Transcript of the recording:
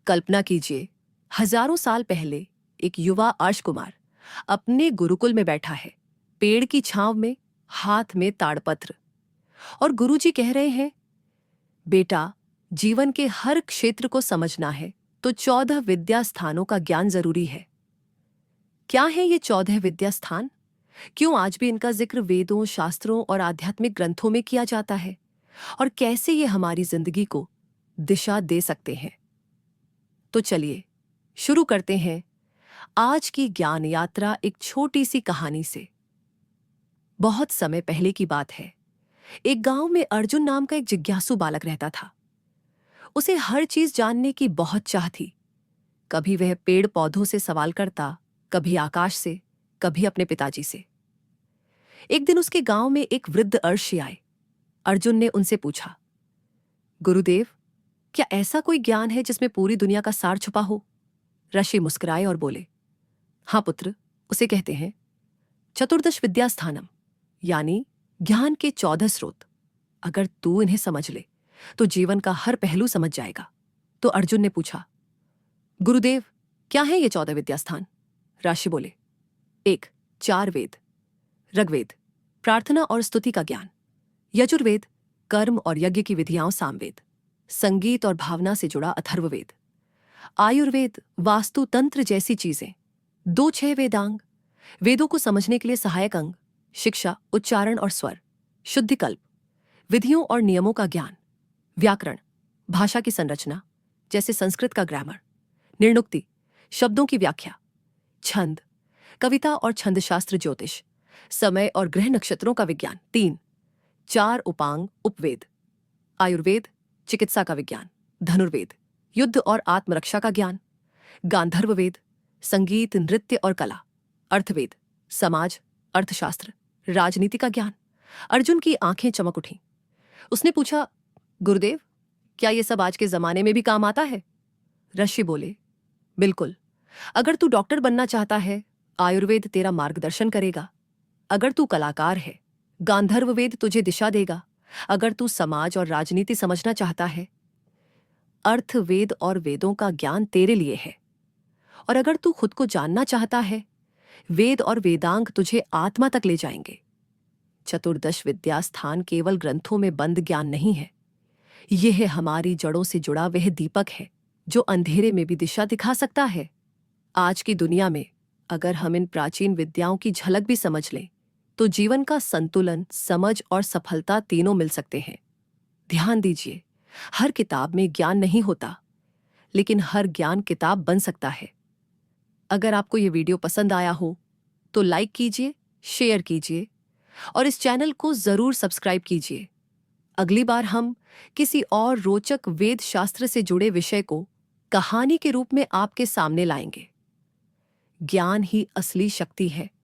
कल्पना कीजिए, हजारों साल पहले एक युवा अर्श कुमार अपने गुरुकुल में बैठा है, पेड़ की छांव में, हाथ में ताड़पत्र। और गुरुजी कह रहे हैं, बेटा, जीवन के हर क्षेत्र को समझना है तो 14 विद्या स्थानों का ज्ञान जरूरी है। क्या है ये 14 विद्या स्थान? क्यों आज भी इनका जिक्र वेदों, शास्त्रों और आध्यात्मिक ग्रंथों में किया जाता है? और कैसे ये हमारी जिंदगी को दिशा दे सकते हैं? तो चलिए शुरू करते हैं आज की ज्ञान यात्रा एक छोटी सी कहानी से। बहुत समय पहले की बात है। एक गांव में अर्जुन नाम का एक जिज्ञासु बालक रहता था। उसे हर चीज जानने की बहुत चाह थी। कभी वह पेड़ पौधों से सवाल करता, कभी आकाश से, कभी अपने पिताजी से। एक दिन उसके गांव में एक वृद्ध ऋषि आए। अर्जुन ने उनसे पूछा, गुरुदेव, क्या ऐसा कोई ज्ञान है जिसमें पूरी दुनिया का सार छुपा हो? ऋषि मुस्कुराए और बोले, हाँ पुत्र, उसे कहते हैं चतुर्दश विद्या स्थानम, यानी ज्ञान के 14 स्रोत। अगर तू इन्हें समझ ले तो जीवन का हर पहलू समझ जाएगा। तो अर्जुन ने पूछा, गुरुदेव, क्या है ये 14 विद्या स्थान? ऋषि बोले, 1. 4 वेद। ऋग्वेद, प्रार्थना और स्तुति का ज्ञान। यजुर्वेद, कर्म और यज्ञ की विधियां सामवेद। संगीत और भावना से जुड़ा अथर्ववेद। आयुर्वेद, वास्तु तंत्र जैसी चीजें। 2-6 वेदांग, वेदों को समझने के लिए सहायक अंग, शिक्षा, उच्चारण और स्वर। शुद्धिकल्प, विधियों और नियमों का ज्ञान। व्याकरण, भाषा की संरचना, जैसे संस्कृत का ग्रामर। निर्णुक्ति, शब्दों की व्याख्या। छंद, कविता और छंदशास्त्र। ज्योतिष, समय और ग्रह नक्षत्रों का विज्ञान। 3-4 उपांग, उपवेद। आयुर्वेद, चिकित्सा का विज्ञान। धनुर्वेद, युद्ध और आत्मरक्षा का ज्ञान। गांधर्ववेद, संगीत, नृत्य और कला। अर्थवेद, समाज, अर्थशास्त्र, राजनीति का ज्ञान। अर्जुन की आंखें चमक उठीं। उसने पूछा, गुरुदेव, क्या ये सब आज के जमाने में भी काम आता है? ऋषि बोले, बिल्कुल। अगर तू डॉक्टर बनना चाहता है, आयुर्वेद तेरा मार्गदर्शन करेगा। अगर तू कलाकार है, गांधर्ववेद तुझे दिशा देगा। अगर तू समाज और राजनीति समझना चाहता है, अर्थवेद और वेदों का ज्ञान तेरे लिए है। और अगर तू खुद को जानना चाहता है, वेद और वेदांग तुझे आत्मा तक ले जाएंगे। चतुर्दश विद्या स्थान केवल ग्रंथों में बंद ज्ञान नहीं है। यह हमारी जड़ों से जुड़ा वह दीपक है जो अंधेरे में भी दिशा दिखा सकता है। आज की दुनिया में अगर हम इन प्राचीन विद्याओं की झलक भी समझ लें तो जीवन का संतुलन, समझ और सफलता तीनों मिल सकते हैं। ध्यान दीजिए, हर किताब में ज्ञान नहीं होता, लेकिन हर ज्ञान किताब बन सकता है। अगर आपको ये वीडियो पसंद आया हो तो लाइक कीजिए, शेयर कीजिए और इस चैनल को जरूर सब्सक्राइब कीजिए। अगली बार हम किसी और रोचक वेद शास्त्र से जुड़े विषय को कहानी के रूप में आपके सामने लाएंगे। ज्ञान ही असली शक्ति है।